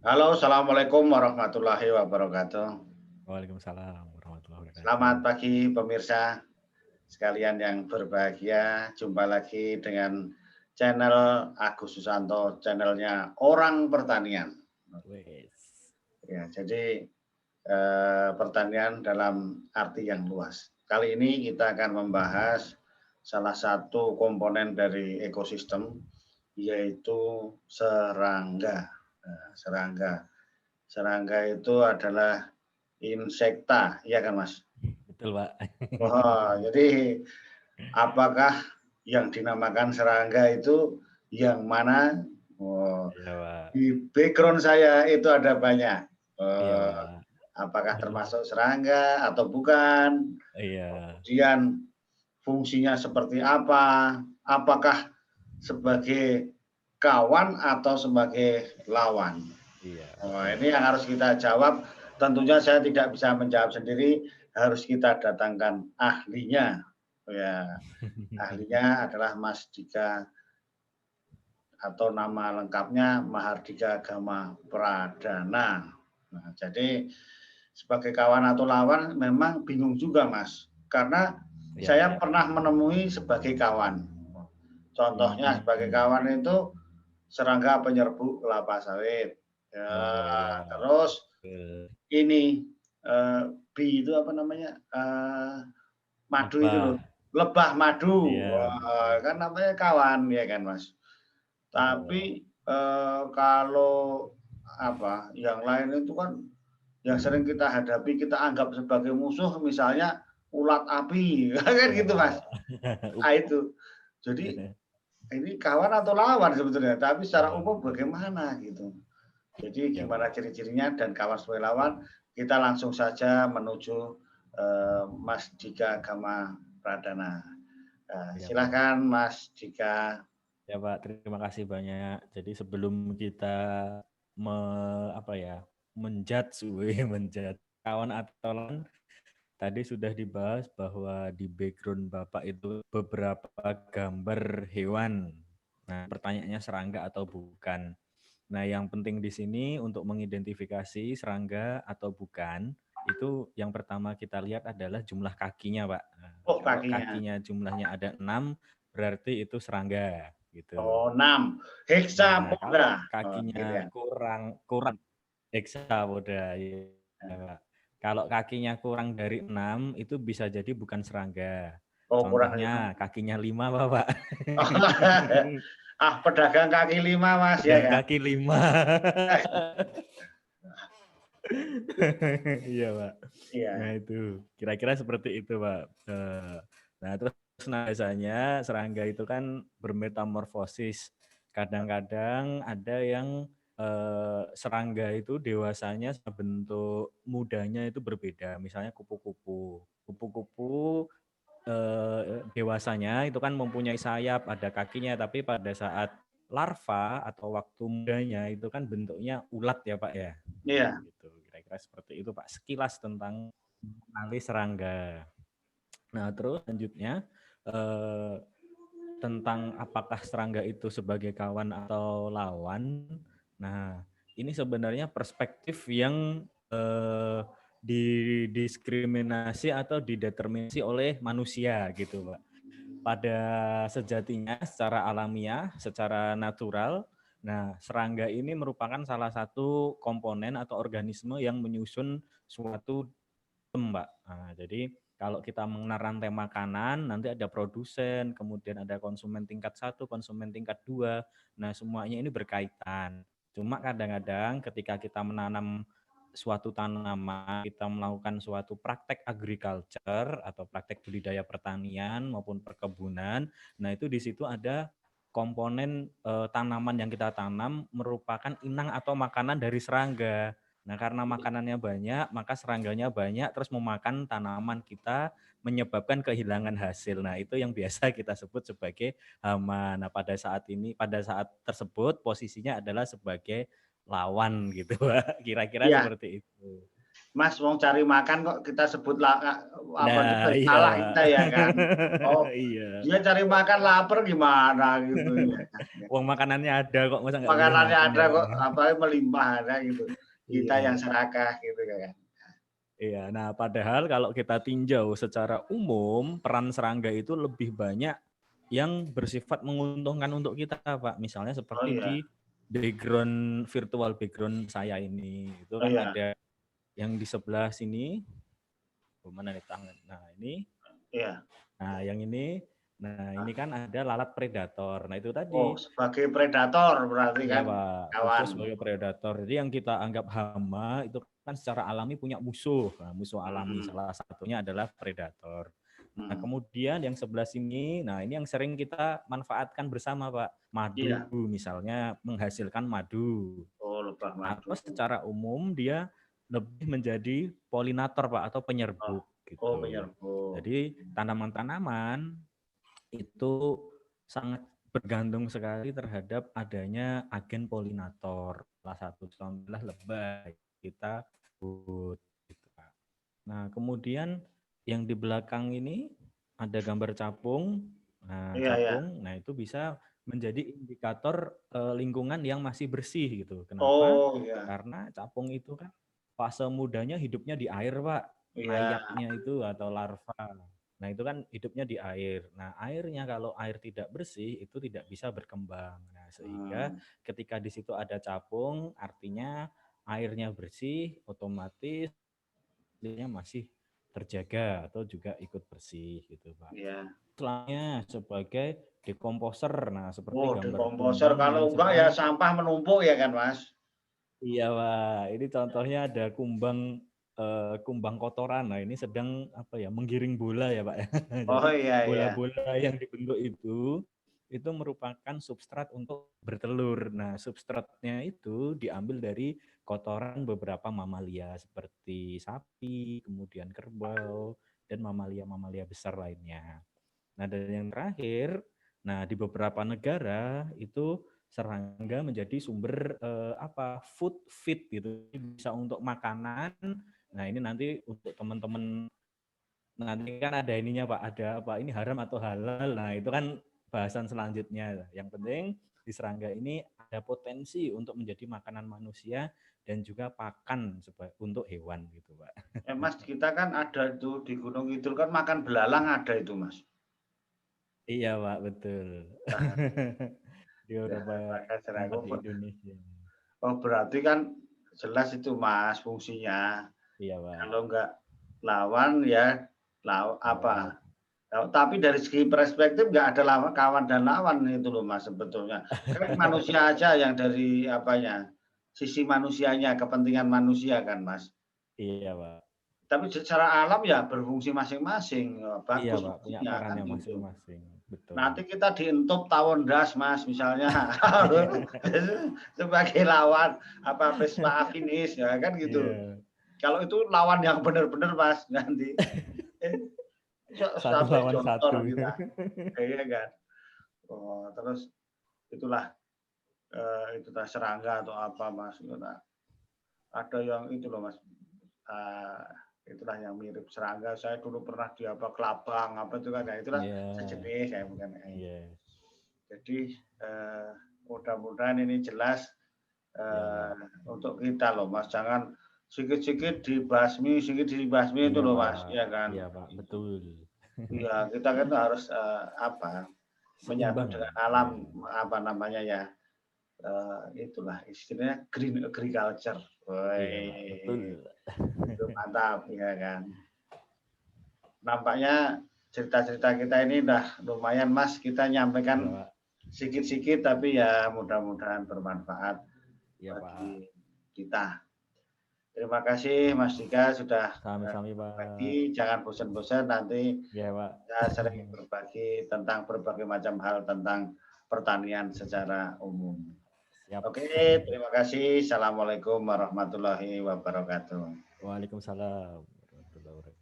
Halo, assalamualaikum warahmatullahi wabarakatuh. Waalaikumsalam warahmatullahi wabarakatuh. Selamat pagi pemirsa sekalian yang berbahagia. Jumpa lagi dengan channel Agus Susanto, channelnya Orang Pertanian. Wes. Ya, jadi pertanian dalam arti yang luas. Kali ini kita akan membahas salah satu komponen dari ekosistem yaitu serangga. Serangga. Serangga itu adalah insekta, iya kan Mas? Betul, Pak. Wah, jadi apakah yang dinamakan serangga itu yang mana? Oh, Iya, Pak. di background saya itu ada banyak. Iya, Eh, Pak. apakah termasuk serangga atau bukan? Iya. Kemudian fungsinya seperti apa? Apakah sebagai kawan atau sebagai lawan? Iya, Oh, betul. ini yang harus kita jawab. Tentunya saya tidak bisa menjawab sendiri, harus kita datangkan ahlinya. Ya, ahlinya adalah Mas Dika atau nama lengkapnya Mahardika Gama Pradana. Nah, jadi sebagai kawan atau lawan memang bingung juga Mas, karena Iya, saya iya. pernah menemui sebagai kawan. Contohnya sebagai Hmm. kawan itu serangga penyerbu kelapa sawit. Ya, Oh, iya. terus Betul. ini bi itu apa namanya? Madu itu loh, Lebah. lebah madu. Iya, Wah, betul. kan namanya kawan ya kan, Mas. Betul. Tapi kalau apa, yang lain itu kan yang sering kita hadapi, kita anggap sebagai musuh misalnya ulat api, kan Iya. gitu, Mas. Ah, itu. Jadi ini kawan atau lawan sebetulnya, tapi secara Iya, umum bagaimana gitu. Jadi iya, gimana Pak. ciri-cirinya dan kawan sebagai lawan, kita langsung saja menuju Mas Dika Gama Pradana. Iya, Pak. Silahkan Mas Dika. Ya, Pak. Terima kasih banyak. Jadi sebelum kita me, apa ya, menjudge, menjudge kawan atau lawan, tadi sudah dibahas bahwa di background Bapak itu beberapa gambar hewan. Nah, pertanyaannya serangga atau bukan. Nah, yang penting di sini untuk mengidentifikasi serangga atau bukan, itu yang pertama kita lihat adalah jumlah kakinya, Pak. Nah, Oh, kalau kakinya. kakinya jumlahnya ada 6, berarti itu serangga, gitu. Oh, 6. Nah, kalau Hexapoda. Oh, gitu kakinya ya. kurang kurang hexapoda, ya, Pak. Kalau kakinya kurang dari 6 itu bisa jadi bukan serangga. Oh, kurang 5. Contohnya kakinya 5, Bapak. Ah, pedagang kaki 5, Mas, ya Pedagang kan? kaki 5. Iya, Pak. Nah, Iya. itu kira-kira seperti itu, Pak. Nah, terus biasanya serangga itu kan bermetamorfosis. Kadang-kadang ada yang serangga itu dewasanya bentuk mudanya itu berbeda. Misalnya kupu-kupu. Kupu-kupu dewasanya itu kan mempunyai sayap, ada kakinya, tapi pada saat larva atau waktu mudanya itu kan bentuknya ulat ya, Pak ya. Nah, Iya. gitu. Kira-kira seperti itu, Pak. Sekilas tentang mengenali serangga. Nah, terus selanjutnya eh, tentang apakah serangga itu sebagai kawan atau lawan. Nah, ini sebenarnya perspektif yang didiskriminasi atau dideterminasi oleh manusia gitu, Pak. Pada sejatinya secara alamiah, secara natural, nah serangga ini merupakan salah satu komponen atau organisme yang menyusun suatu Mbak. Nah, jadi kalau kita mengenal rantai makanan, nanti ada produsen, kemudian ada konsumen tingkat 1, konsumen tingkat 2. Nah, semuanya ini berkaitan. Cuma kadang-kadang ketika kita menanam suatu tanaman, kita melakukan suatu praktek agriculture atau praktek budidaya pertanian maupun perkebunan, nah itu di situ ada komponen tanaman yang kita tanam merupakan inang atau makanan dari serangga. Nah, karena makanannya banyak, maka serangganya banyak, terus memakan tanaman kita, menyebabkan kehilangan hasil. Nah, itu yang biasa kita sebut sebagai hama. Nah, pada saat tersebut, posisinya adalah sebagai lawan gitu, Pak. Kira-kira Iya. seperti itu. Mas mau cari makan kok kita sebut apa Nah, gitu, iya, salah Pak. kita ya kan. Oh, Iya. dia cari makan lapar gimana gitu ya kan. Uang makanannya ada kok, masa nggak boleh Makanannya makan ada ya, Pak, kok, ya? apalagi melimpah ada gitu. Kita yang Iya. serakah gitu ya kan. Iya, nah padahal kalau kita tinjau secara umum, peran serangga itu lebih banyak yang bersifat menguntungkan untuk kita, Pak. Misalnya Oh seperti di iya, virtual background saya ini, itu oh kan iya, ada yang di sebelah sini, mana nih tangan? Nah ini, iya. nah ini kan ada lalat predator. Nah itu Oh, tadi. sebagai predator berarti Iya kan Pak, kawan. khusus sebagai predator. Jadi yang kita anggap hama itu kan secara alami punya musuh. Nah, musuh alami Hmm, salah satunya adalah predator. Nah hmm. kemudian yang sebelah sini, nah ini yang sering kita manfaatkan bersama Pak. Madu Iya. misalnya menghasilkan madu. Oh, lebah madu. Atau secara umum dia lebih menjadi polinator Pak atau Oh, penyerbuk oh gitu. menyerbu. Jadi tanaman-tanaman itu sangat bergantung sekali terhadap adanya agen polinator. Salah satu contohnya lebah kita sebut. Gitu, Pak. Nah, kemudian yang di belakang ini ada gambar capung. Nah, Iya, iya. capung, nah itu bisa menjadi indikator lingkungan yang masih bersih gitu. Kenapa? Oh, iya. Karena capung itu kan fase mudanya hidupnya di air, Pak. Iya. Nayaknya itu atau larva. Nah, itu kan hidupnya di air. Nah, airnya kalau air tidak bersih itu tidak bisa berkembang. Nah, sehingga Hmm. ketika di situ ada capung, artinya airnya bersih, otomatis dia masih terjaga atau juga ikut bersih gitu, Pak. Iya. Selanjutnya sebagai dekomposer. Nah, seperti Oh, gambar dekomposer. kumbang Kalau yang enggak ya sedang. sampah menumpuk ya kan, Mas? Iya, Pak. Ini contohnya ada kumbang kotoran. Nah, ini sedang apa ya, menggiring bola ya, Pak ya. Oh Jadi iya, iya. bola-bola yang dibentuk itu merupakan substrat untuk bertelur. Nah, substratnya itu diambil dari kotoran beberapa mamalia seperti sapi, kemudian kerbau, dan mamalia-mamalia besar lainnya. Nah, dan yang terakhir, nah di beberapa negara itu serangga menjadi sumber food feed gitu. Bisa untuk makanan. Nah, ini nanti untuk teman-teman nanti kan ada ininya Pak, ada apa ini haram atau halal. Nah, itu kan bahasan selanjutnya. Yang penting di serangga ini ada potensi untuk menjadi makanan manusia dan juga pakan untuk hewan gitu, Pak. Mas, kita kan ada itu di Gunung Kidul kan makan belalang ada itu, Mas. Iya, Pak, betul. Nah, Di ya, beberapa makan tempat serangga. di Indonesia. Oh, berarti kan jelas itu, Mas, fungsinya. Iya, Pak. Kalau enggak lawan ya apa? Lawan. Tapi dari segi perspektif nggak ada lawan, kawan dan lawan itu loh Mas sebetulnya. Kan manusia aja yang dari apanya, sisi manusianya, kepentingan manusia kan Mas. Iya, Pak. Tapi secara alam ya berfungsi masing-masing, Iya, bagus Pak. Punya fungsinya kan perannya gitu. masing-masing. Betul. Nanti kita dientup tawon das Mas misalnya sebagai lawan apa Vespa Afinis ya kan gitu. Iya. Kalau itu lawan yang benar-benar Mas nanti Satu sampai lawan jontor satu. kita. Iya kan. Oh, terus itulah itu serangga atau apa Mas. Nah, ada yang itu loh Mas. Uh, itulah yang mirip serangga. Saya dulu pernah di apa kelabang apa itu kan. Ya, itulah Iya. sejenis ya bukan. Iya. Jadi mudah-mudahan ini jelas Iya, Pak. untuk kita loh Mas. Jangan sedikit-sedikit dibasmi, sedikit dibasmi itu Iya, loh Pak. Mas. Ya kan. Iya, Pak. Betul. Iya, kita kan harus apa menyatu Seimbang. dengan Iya. alam apa namanya ya itulah istilahnya green agriculture. Iya, Pak. Betul. Itu mantap ya kan. Nampaknya cerita-cerita kita ini udah lumayan Mas kita Iya, nyampaikan Pak. sedikit-sedikit tapi ya mudah-mudahan bermanfaat Iya, Pak. bagi kita. Terima kasih Mas Dika sudah Sami-sami, Pak. berbagi. Jangan bosan-bosan nanti Iya, Pak. kita sering berbagi tentang berbagai macam hal tentang pertanian secara umum. Siap. Oke, terima kasih. Assalamualaikum warahmatullahi wabarakatuh. Waalaikumsalam warahmatullahi wabarakatuh.